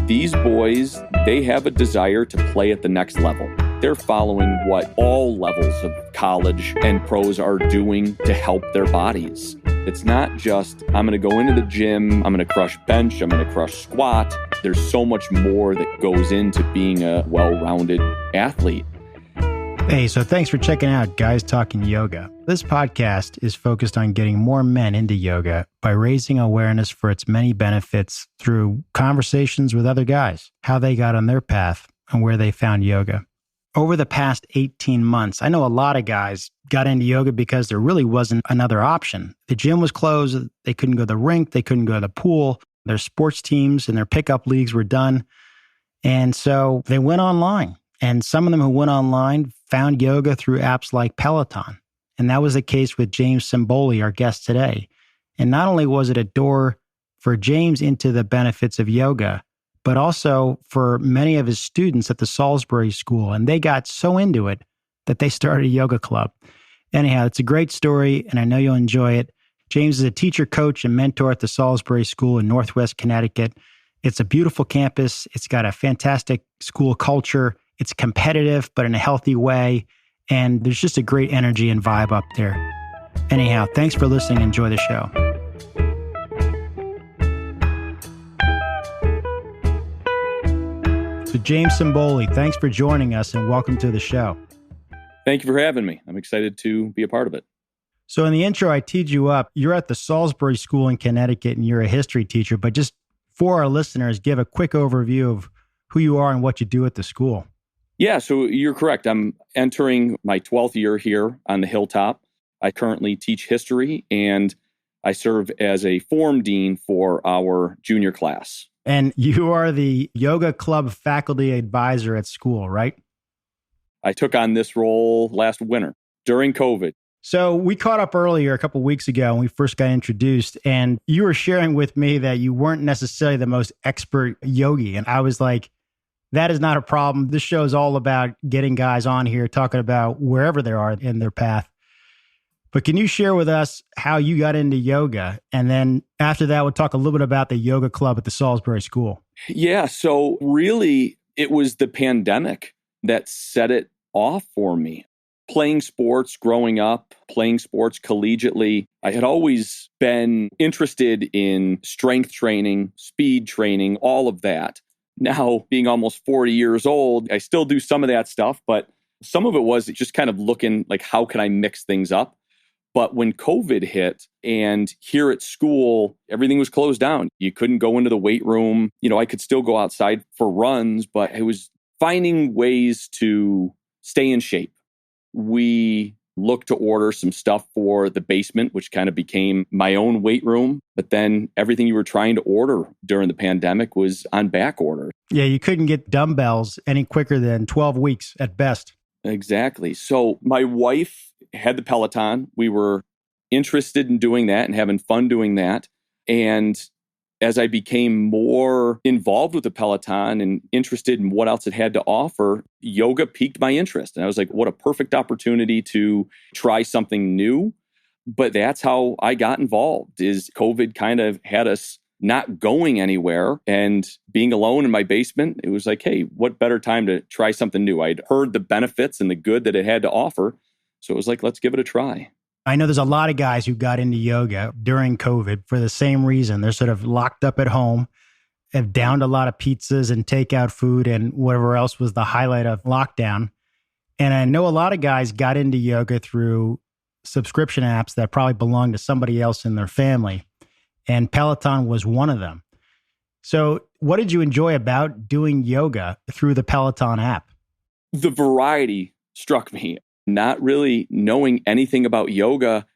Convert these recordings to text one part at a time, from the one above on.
These boys, they have a desire to play at the next level. They're following what all levels of college and pros are doing to help their bodies. It's not just, I'm going to go into the gym, I'm going to crush bench, I'm going to crush squat. There's so much more that goes into being a well-rounded athlete. Hey, so thanks for checking out Guys Talking Yoga. This podcast is focused on getting more men into yoga by raising awareness for its many benefits through conversations with other guys, how they got on their path, and where they found yoga. Over the past 18 months, I know a lot of guys got into yoga because there really wasn't another option. The gym was closed. They couldn't go to the rink. They couldn't go to the pool. Their sports teams and their pickup leagues were done. And so they went online. And some of them who went online found yoga through apps like Peloton. And that was the case with James Simboli, our guest today. And not only was it a door for James into the benefits of yoga, but also for many of his students at the Salisbury School. And they got so into it that they started a yoga club. Anyhow, it's a great story, and I know you'll enjoy it. James is a teacher, coach, and mentor at the Salisbury School in Northwest Connecticut. It's a beautiful campus. It's got a fantastic school culture. It's competitive, but in a healthy way. And there's just a great energy and vibe up there. Anyhow, thanks for listening. Enjoy the show. So James Simboli, thanks for joining us and welcome to the show. Thank you for having me. I'm excited to be a part of it. So in the intro, I teed you up. You're at the Salisbury School in Connecticut and you're a history teacher, but just for our listeners, give a quick overview of who you are and what you do at the school. Yeah, so you're correct. I'm entering my 12th year here on the Hilltop. I currently teach history and I serve as a form dean for our junior class. And you are the yoga club faculty advisor at school, right? I took on this role last winter during COVID. So we caught up earlier a couple of weeks ago when we first got introduced, and you were sharing with me that you weren't necessarily the most expert yogi. And I was like, that is not a problem. This show is all about getting guys on here, talking about wherever they are in their path. But can you share with us how you got into yoga? And then after that, we'll talk a little bit about the yoga club at the Salisbury School. Yeah, so really, it was the pandemic that set it off for me. Playing sports growing up, playing sports collegiately, I had always been interested in strength training, speed training, all of that. Now, being almost 40 years old, I still do some of that stuff, but some of it was just kind of looking like, how can I mix things up? But when COVID hit and here at school, everything was closed down. You couldn't go into the weight room. I could still go outside for runs, but I was finding ways to stay in shape. We looked to order some stuff for the basement, which kind of became my own weight room. But then everything you were trying to order during the pandemic was on back order. Yeah, you couldn't get dumbbells any quicker than 12 weeks at best. Exactly. So my wife had the Peloton. We were interested in doing that and having fun doing that. And as I became more involved with the Peloton and interested in what else it had to offer, yoga piqued my interest. And I was like, what a perfect opportunity to try something new. But that's how I got involved, is COVID kind of had us not going anywhere and being alone in my basement. It was like, hey, what better time to try something new? I'd heard the benefits and the good that it had to offer. So it was like, let's give it a try. I know there's a lot of guys who got into yoga during COVID for the same reason. They're sort of locked up at home, have downed a lot of pizzas and takeout food and whatever else was the highlight of lockdown. And I know a lot of guys got into yoga through subscription apps that probably belonged to somebody else in their family. And Peloton was one of them. So what did you enjoy about doing yoga through the Peloton app? The variety struck me. Not really knowing anything about yoga.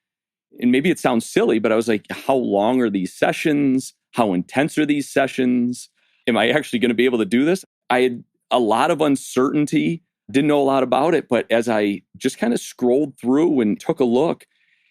And maybe it sounds silly, but I was like, how long are these sessions? How intense are these sessions? Am I actually going to be able to do this? I had a lot of uncertainty, didn't know a lot about it. But as I just kind of scrolled through and took a look,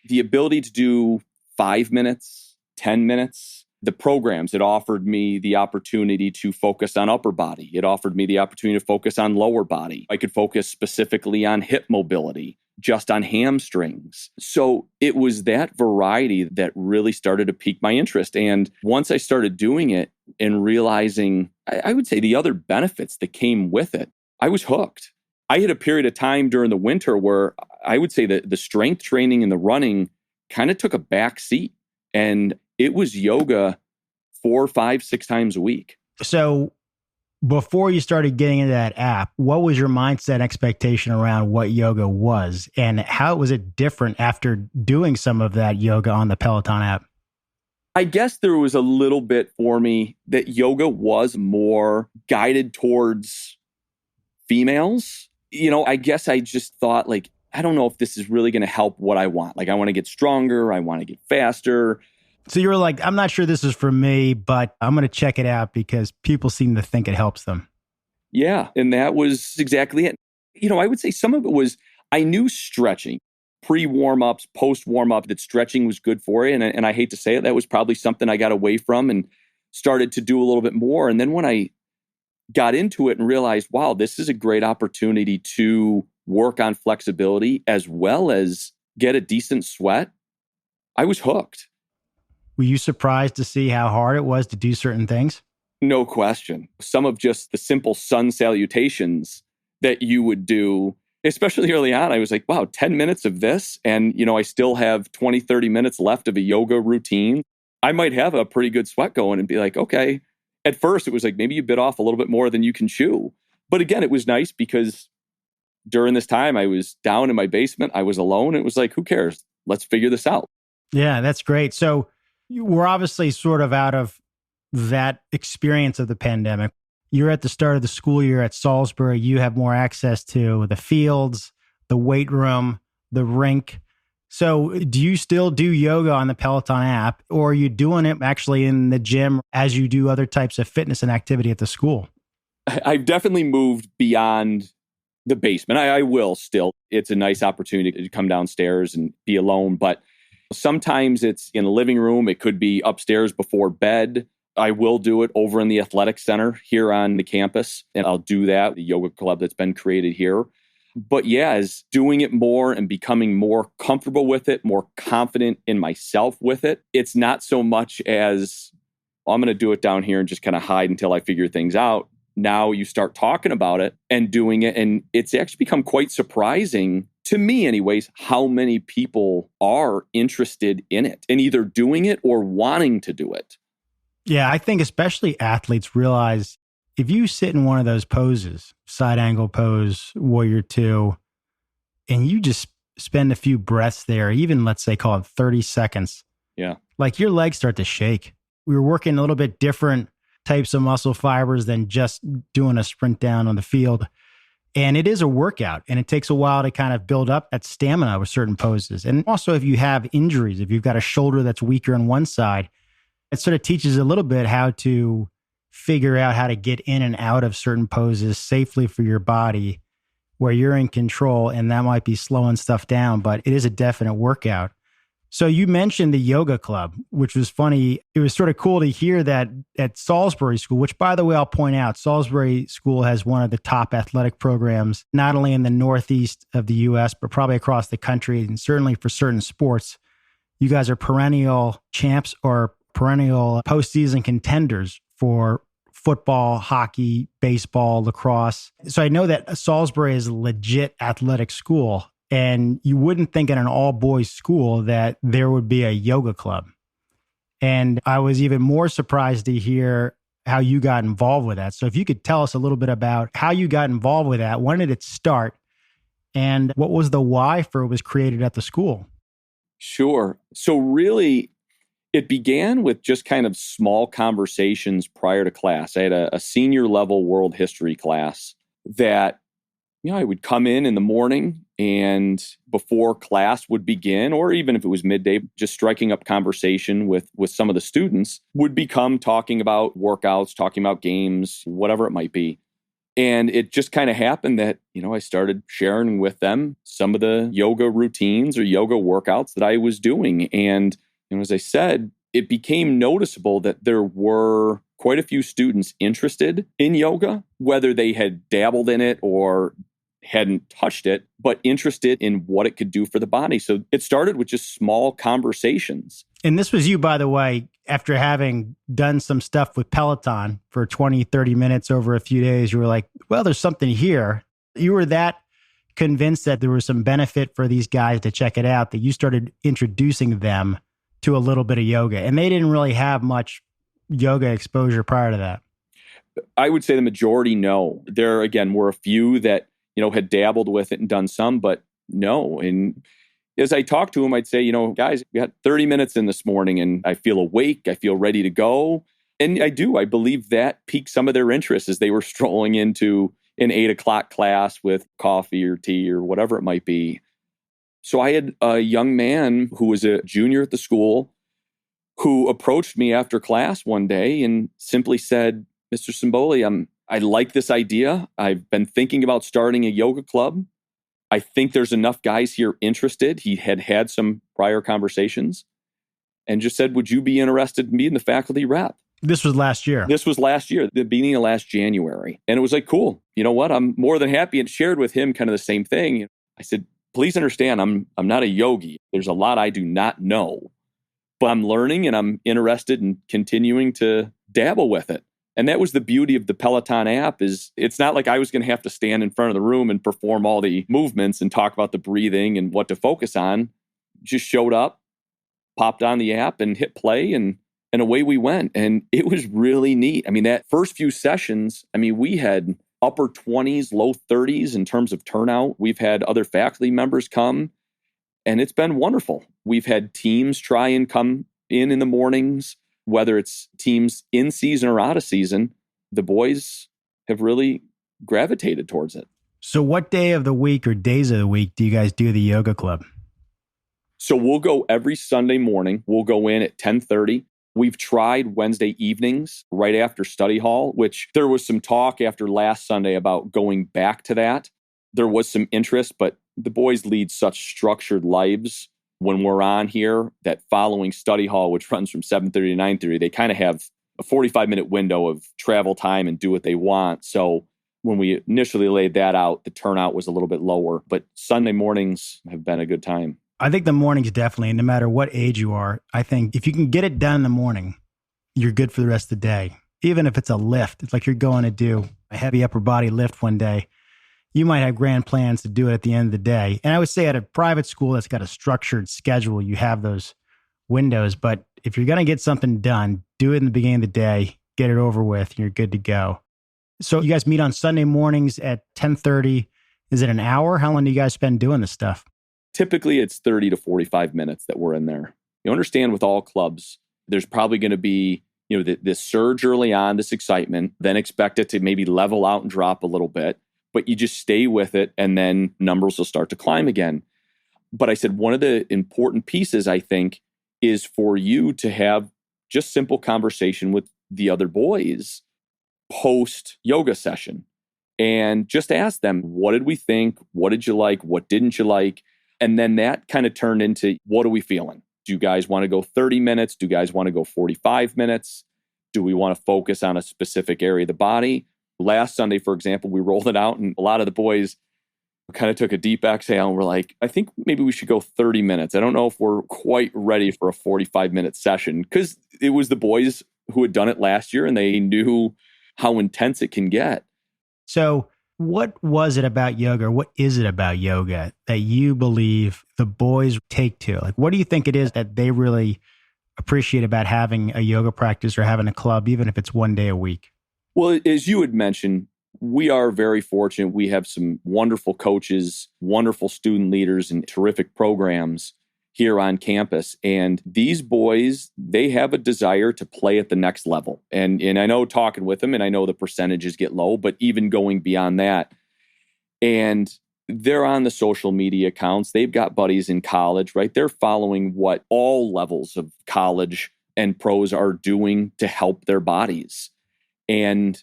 the ability to do 5 minutes, 10 minutes, the programs, it offered me the opportunity to focus on upper body. It offered me the opportunity to focus on lower body. I could focus specifically on hip mobility, just on hamstrings. So it was that variety that really started to pique my interest. And once I started doing it, and realizing, I would say, the other benefits that came with it, I was hooked. I had a period of time during the winter where I would say that the strength training and the running kind of took a back seat. And it was yoga 4, 5, 6 times a week. So before you started getting into that app, what was your mindset expectation around what yoga was? And how was it different after doing some of that yoga on the Peloton app? I guess there was a little bit for me that yoga was more guided towards females. I guess I just thought, like, I don't know if this is really going to help what I want. Like, I want to get stronger. I want to get faster. So you were like, I'm not sure this is for me, but I'm going to check it out because people seem to think it helps them. Yeah. And that was exactly it. I would say some of it was, I knew stretching, pre-warm-ups, post-warm-up, that stretching was good for you. And I hate to say it, that was probably something I got away from and started to do a little bit more. And then when I got into it and realized, wow, this is a great opportunity to work on flexibility as well as get a decent sweat, I was hooked. Were you surprised to see how hard it was to do certain things? No question. Some of just the simple sun salutations that you would do, especially early on, I was like, wow, 10 minutes of this. And, I still have 20, 30 minutes left of a yoga routine. I might have a pretty good sweat going and be like, okay. At first, it was like, maybe you bit off a little bit more than you can chew. But again, it was nice because during this time, I was down in my basement. I was alone. It was like, who cares? Let's figure this out. Yeah, that's great. So you were obviously sort of out of that experience of the pandemic. You're at the start of the school year at Salisbury. You have more access to the fields, the weight room, the rink. So do you still do yoga on the Peloton app, or are you doing it actually in the gym as you do other types of fitness and activity at the school? I've definitely moved beyond the basement. I will still. It's a nice opportunity to come downstairs and be alone, but sometimes it's in the living room. It could be upstairs before bed. I will do it over in the athletic center here on the campus, and I'll do that, the yoga club that's been created here. But yeah, as doing it more and becoming more comfortable with it, more confident in myself with it, it's not so much as, I'm going to do it down here and just kind of hide until I figure things out. Now you start talking about it and doing it, and it's actually become quite surprising to me anyways, how many people are interested in it and either doing it or wanting to do it. Yeah, I think especially athletes realize if you sit in one of those poses, side angle pose, warrior two, and you just spend a few breaths there, even let's say call it 30 seconds. Yeah. Like your legs start to shake. We were working a little bit different types of muscle fibers than just doing a sprint down on the field. And it is a workout, and it takes a while to kind of build up that stamina with certain poses. And also if you have injuries, if you've got a shoulder that's weaker on one side, it sort of teaches a little bit how to figure out how to get in and out of certain poses safely for your body where you're in control, and that might be slowing stuff down, but it is a definite workout. So you mentioned the yoga club, which was funny. It was sort of cool to hear that at Salisbury School, which, by the way, I'll point out, Salisbury School has one of the top athletic programs, not only in the Northeast of the U.S., but probably across the country, and certainly for certain sports. You guys are perennial champs or perennial postseason contenders for football, hockey, baseball, lacrosse. So I know that Salisbury is a legit athletic school. And you wouldn't think in an all-boys school that there would be a yoga club. And I was even more surprised to hear how you got involved with that. So if you could tell us a little bit about how you got involved with that, when did it start, and what was the why for it was created at the school? Sure. So really, it began with just kind of small conversations prior to class. I had a senior level world history class that I would come in the morning, and before class would begin, or even if it was midday, just striking up conversation with some of the students would become talking about workouts, talking about games, whatever it might be. And it just kind of happened that, I started sharing with them some of the yoga routines or yoga workouts that I was doing. And as I said, it became noticeable that there were quite a few students interested in yoga, whether they had dabbled in it or hadn't touched it, but interested in what it could do for the body. So it started with just small conversations. And this was you, by the way, after having done some stuff with Peloton for 20, 30 minutes over a few days, you were like, well, there's something here. You were that convinced that there was some benefit for these guys to check it out that you started introducing them to a little bit of yoga. And they didn't really have much yoga exposure prior to that. I would say the majority, no. There, again, were a few that, had dabbled with it and done some, but no. And as I talked to them, I'd say, guys, we got 30 minutes in this morning and I feel awake. I feel ready to go. And I do. I believe that piqued some of their interest as they were strolling into an 8:00 class with coffee or tea or whatever it might be. So I had a young man who was a junior at the school who approached me after class one day and simply said, Mr. Simboli, I like this idea. I've been thinking about starting a yoga club. I think there's enough guys here interested. He had some prior conversations and just said, would you be interested in being the faculty rep? This was last year. This was last year, the beginning of last January. And it was like, cool. You know what? I'm more than happy, and shared with him kind of the same thing. I said, please understand, I'm not a yogi. There's a lot I do not know, but I'm learning and I'm interested in continuing to dabble with it. And that was the beauty of the Peloton app, is it's not like I was going to have to stand in front of the room and perform all the movements and talk about the breathing and what to focus on. Just showed up, popped on the app and hit play, and away we went. And it was really neat. I mean, that first few sessions, we had upper 20s, low 30s in terms of turnout. We've had other faculty members come, and it's been wonderful. We've had teams try and come in the mornings, whether it's teams in season or out of season. The boys have really gravitated towards it. So what day of the week or days of the week do you guys do the yoga club? So we'll go every Sunday morning. We'll go in at 10:30. We've tried Wednesday evenings right after study hall, which there was some talk after last Sunday about going back to that. There was some interest, but the boys lead such structured lives when we're on here that following study hall, which runs from 7:30 to 9:30, they kind of have a 45-minute window of travel time and do what they want. So when we initially laid that out, the turnout was a little bit lower, but Sunday mornings have been a good time. I think the mornings definitely, no matter what age you are, I think if you can get it done in the morning, you're good for the rest of the day. Even if it's a lift, it's like you're going to do a heavy upper body lift one day. You might have grand plans to do it at the end of the day. And I would say at a private school that's got a structured schedule, you have those windows. But if you're going to get something done, do it in the beginning of the day, get it over with, and you're good to go. So you guys meet on Sunday mornings at 10:30. Is it an hour? How long do you guys spend doing this stuff? Typically, it's 30 to 45 minutes that we're in there. You understand, with all clubs, there's probably going to be, this surge early on, this excitement, then expect it to maybe level out and drop a little bit, but you just stay with it and then numbers will start to climb again. But I said, one of the important pieces, I think, is for you to have just simple conversation with the other boys post yoga session and just ask them, what did we think? What did you like? What didn't you like? And then that kind of turned into, what are we feeling? Do you guys want to go 30 minutes? Do you guys want to go 45 minutes? Do we want to focus on a specific area of the body? Last Sunday, for example, we rolled it out and a lot of the boys kind of took a deep exhale and were like, I think maybe we should go 30 minutes. I don't know if we're quite ready for a 45-minute session, because it was the boys who had done it last year and they knew how intense it can get. So what was it about yoga, or what is it about yoga that you believe the boys take to? Like, what do you think it is that they really appreciate about having a yoga practice or having a club, even if it's one day a week? Well, as you had mentioned, we are very fortunate. We have some wonderful coaches, wonderful student leaders, and terrific programs here on campus. And these boys, they have a desire to play at the next level. And I know, talking with them, and I know the percentages get low, but even going beyond that. And they're on the social media accounts. They've got buddies in college, right? They're following what all levels of college and pros are doing to help their bodies. And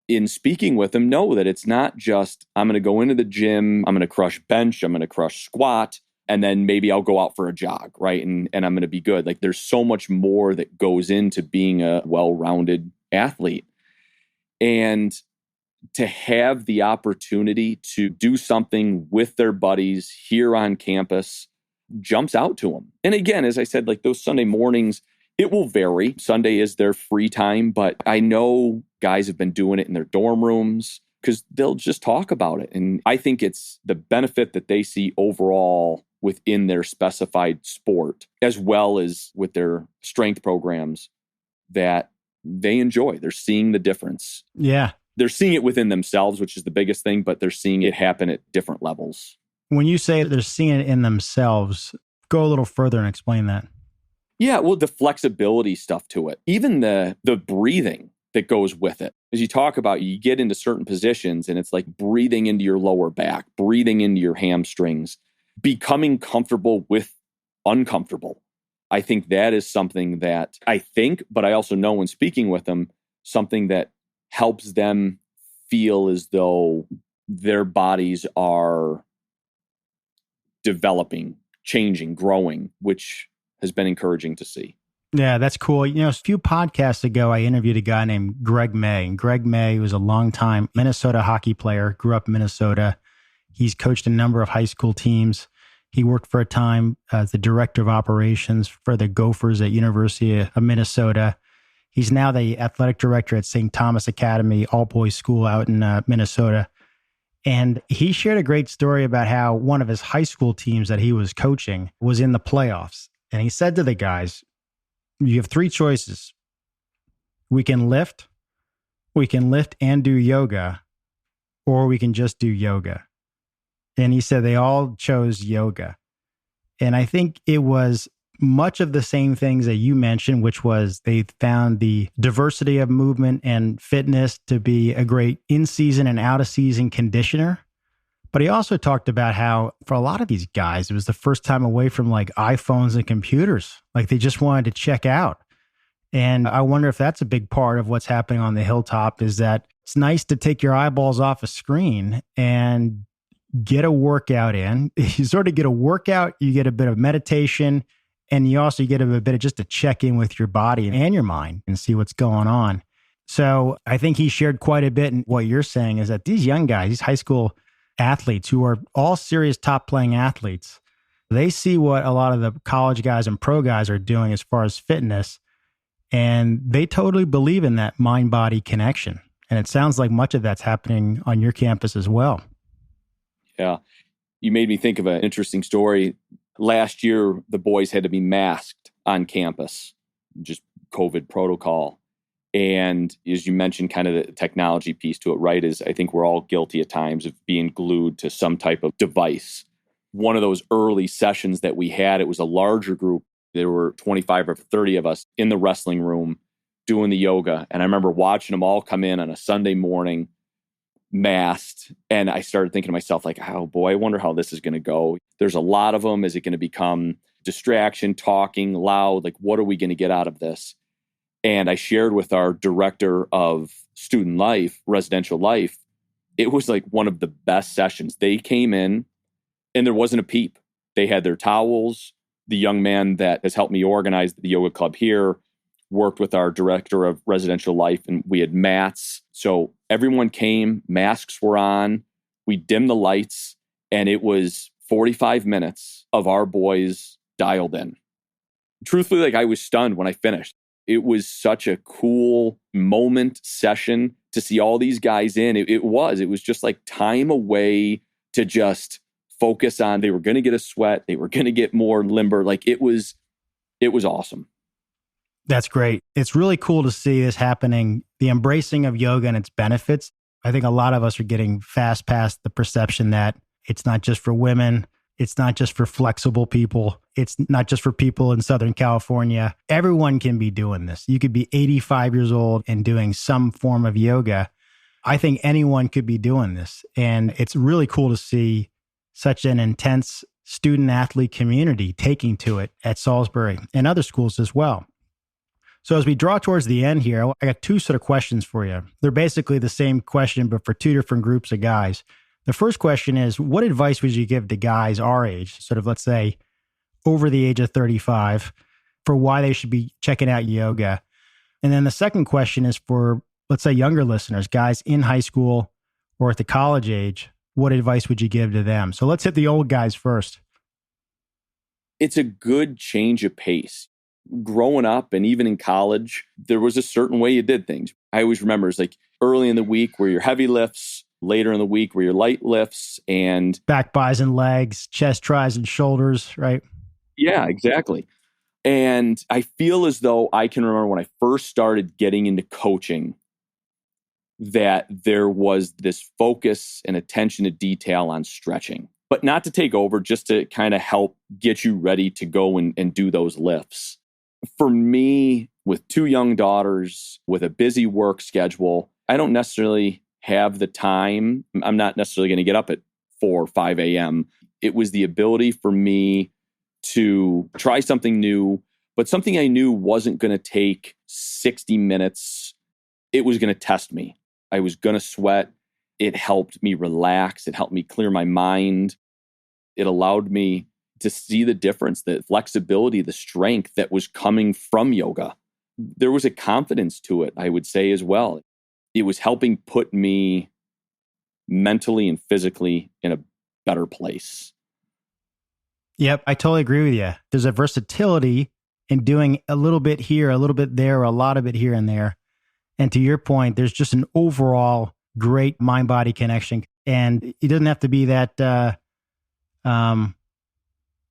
in speaking with them, know that it's not just, I'm going to go into the gym, I'm going to crush bench, I'm going to crush squat, and then maybe I'll go out for a jog, right? And I'm going to be good. Like, there's so much more that goes into being a well-rounded athlete. And to have the opportunity to do something with their buddies here on campus, jumps out to them. And again, as I said, like those Sunday mornings, it will vary. Sunday is their free time, but I know guys have been doing it in their dorm rooms because they'll just talk about it. And I think it's the benefit that they see overall within their specified sport, as well as with their strength programs, that they enjoy. They're seeing the difference. Yeah. They're seeing it within themselves, which is the biggest thing, but they're seeing it happen at different levels. When you say they're seeing it in themselves, go a little further and explain that. Yeah, well, the flexibility stuff to it, even the breathing that goes with it. As you talk about, you get into certain positions and it's like breathing into your lower back, breathing into your hamstrings, becoming comfortable with uncomfortable. I think that is something that but I also know when speaking with them, something that helps them feel as though their bodies are developing, changing, growing, which has been encouraging to see. Yeah, that's cool. A few podcasts ago, I interviewed a guy named Greg May. And Greg May was a longtime Minnesota hockey player, grew up in Minnesota. He's coached a number of high school teams. He worked for a time as the director of operations for the Gophers at University of Minnesota. He's now the athletic director at St. Thomas Academy, all-boys school out in Minnesota. And he shared a great story about how one of his high school teams that he was coaching was in the playoffs. And he said to the guys, you have three choices. We can lift and do yoga, or we can just do yoga. And he said they all chose yoga. And I think it was much of the same things that you mentioned, which was they found the diversity of movement and fitness to be a great in-season and out-of-season conditioner. But he also talked about how for a lot of these guys, it was the first time away from like iPhones and computers. Like they just wanted to check out. And I wonder if that's a big part of what's happening on the hilltop, is that it's nice to take your eyeballs off a screen and get a workout in. You sort of get a workout, you get a bit of meditation, and you also get a bit of just to check in with your body and your mind and see what's going on. So I think he shared quite a bit. And what you're saying is that these young guys, these high school athletes who are all serious top playing athletes, they see what a lot of the college guys and pro guys are doing as far as fitness. And they totally believe in that mind-body connection. And it sounds like much of that's happening on your campus as well. Yeah. You made me think of an interesting story. Last year, the boys had to be masked on campus, just COVID protocol. And as you mentioned, kind of the technology piece to it, right, is I think we're all guilty at times of being glued to some type of device. One of those early sessions that we had, it was a larger group. There were 25 or 30 of us in the wrestling room doing the yoga. And I remember watching them all come in on a Sunday morning, masked. And I started thinking to myself, like, oh boy, I wonder how this is going to go. There's a lot of them. Is it going to become distraction, talking loud? Like, what are we going to get out of this? And I shared with our director of student life, residential life, it was like one of the best sessions. They came in and there wasn't a peep. They had their towels. The young man that has helped me organize the yoga club here worked with our director of residential life, and we had mats. So everyone came, masks were on, we dimmed the lights, and it was 45 minutes of our boys dialed in. Truthfully, like I was stunned when I finished. It was such a cool moment session to see all these guys in. It was just like time away to just focus on, they were going to get a sweat. They were going to get more limber. Like it was awesome. That's great. It's really cool to see this happening, the embracing of yoga and its benefits. I think a lot of us are getting fast past the perception that it's not just for women. It's not just for flexible people. It's not just for people in Southern California. Everyone can be doing this. You could be 85 years old and doing some form of yoga. I think anyone could be doing this. And it's really cool to see such an intense student athlete community taking to it at Salisbury and other schools as well. So as we draw towards the end here, I got two sort of questions for you. They're basically the same question, but for two different groups of guys. The first question is, what advice would you give to guys our age, sort of, let's say, over the age of 35, for why they should be checking out yoga? And then the second question is for, let's say, younger listeners, guys in high school or at the college age, what advice would you give to them? So let's hit the old guys first. it's a good change of pace. Growing up and even in college, there was a certain way you did things. I always remember it's like early in the week were your heavy lifts, later in the week were your light lifts, and back, buys, and legs, chest, tries, and shoulders, right? yeah, exactly. And I feel as though I can remember when I first started getting into coaching that there was this focus and attention to detail on stretching, but not to take over, just to kind of help get you ready to go and do those lifts. For me, with 2 young daughters, with a busy work schedule, I don't necessarily have the time. I'm not necessarily going to get up at 4 or 5 a.m. It was the ability for me to try something new, but something I knew wasn't going to take 60 minutes. It was going to test me. I was going to sweat. It helped me relax. It helped me clear my mind. It allowed me to see the difference, the flexibility, the strength that was coming from yoga. There was a confidence to it, I would say, as well. It was helping put me mentally and physically in a better place. Yep, I totally agree with you. There's a versatility in doing a little bit here, a little bit there, a lot of it here and there. And to your point, there's just an overall great mind-body connection. And it doesn't have to be that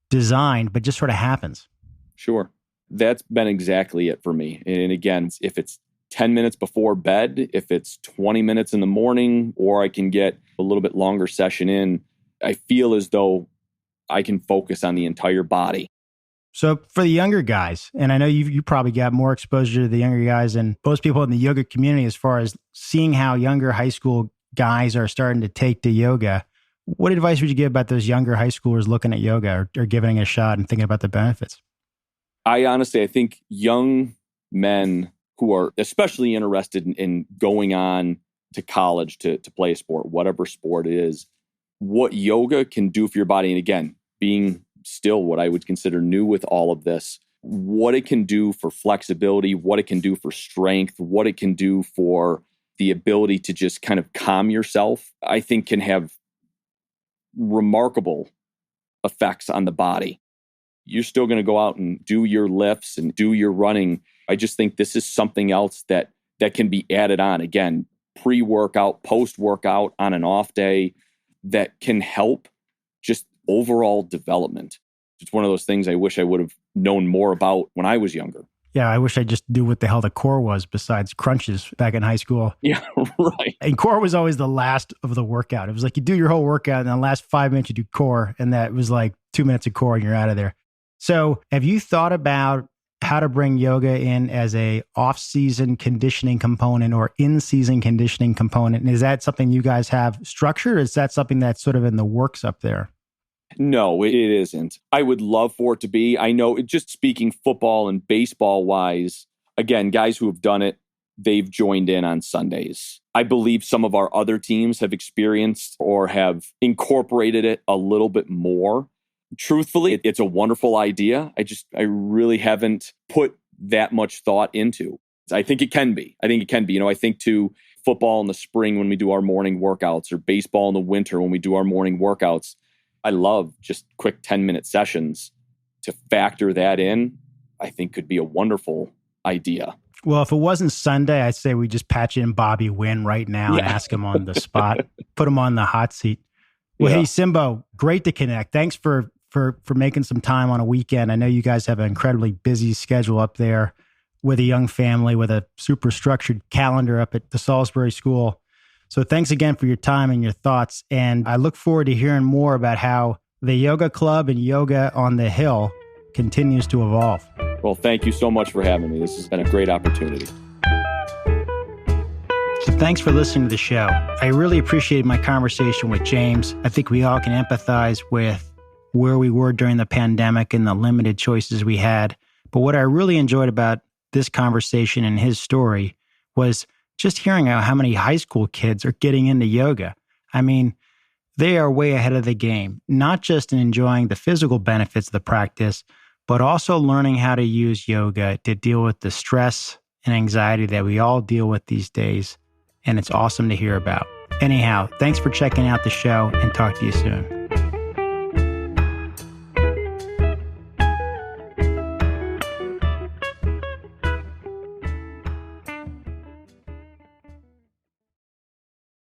designed, but just sort of happens. Sure. That's been exactly it for me. And again, if it's 10 minutes before bed, if it's 20 minutes in the morning, or I can get a little bit longer session in, I feel as though I can focus on the entire body. So for the younger guys, and I know you probably got more exposure to the younger guys than most people in the yoga community as far as seeing how younger high school guys are starting to take to yoga. What advice would you give about those younger high schoolers looking at yoga or giving it a shot and thinking about the benefits? I think young men who are especially interested in going on to college to play a sport, whatever sport it is, what yoga can do for your body. And again, being still what I would consider new with all of this, what it can do for flexibility, what it can do for strength, what it can do for the ability to just kind of calm yourself, I think can have remarkable effects on the body. You're still going to go out and do your lifts and do your running. I just think this is something else that can be added on. Again, pre-workout, post-workout, on an off day, that can help just overall development. It's one of those things I wish I would have known more about when I was younger. Yeah, I wish I just knew what the hell the core was besides crunches back in high school. Yeah, right. And core was always the last of the workout. It was like you do your whole workout and then the last 5 minutes you do core, and that was like 2 minutes of core and you're out of there. So have you thought about how to bring yoga in as a off-season conditioning component or in-season conditioning component? And is that something you guys have structured, or is that something that's sort of in the works up there? No, it isn't. I would love for it to be. I know, just speaking football and baseball wise, again, guys who have done it, they've joined in on Sundays. I believe some of our other teams have experienced or have incorporated it a little bit more. Truthfully, it's a wonderful idea. I really haven't put that much thought into. I think it can be. I think to football in the spring when we do our morning workouts, or baseball in the winter when we do our morning workouts, I love just quick 10-minute sessions. To factor that in, I think could be a wonderful idea. Well, if it wasn't Sunday, I'd say we just patch in Bobby Wynn right now and ask him on the spot, put him on the hot seat. Well, Hey, Simbo, great to connect. Thanks for making some time on a weekend. I know you guys have an incredibly busy schedule up there with a young family, with a super structured calendar up at the Salisbury School. So thanks again for your time and your thoughts. And I look forward to hearing more about how the Yoga Club and Yoga on the Hill continues to evolve. Well, thank you so much for having me. This has been a great opportunity. So thanks for listening to the show. I really appreciated my conversation with James. I think we all can empathize with where we were during the pandemic and the limited choices we had. But what I really enjoyed about this conversation and his story was just hearing how many high school kids are getting into yoga. I mean, they are way ahead of the game, not just in enjoying the physical benefits of the practice, but also learning how to use yoga to deal with the stress and anxiety that we all deal with these days. And it's awesome to hear about. Anyhow, thanks for checking out the show, and talk to you soon.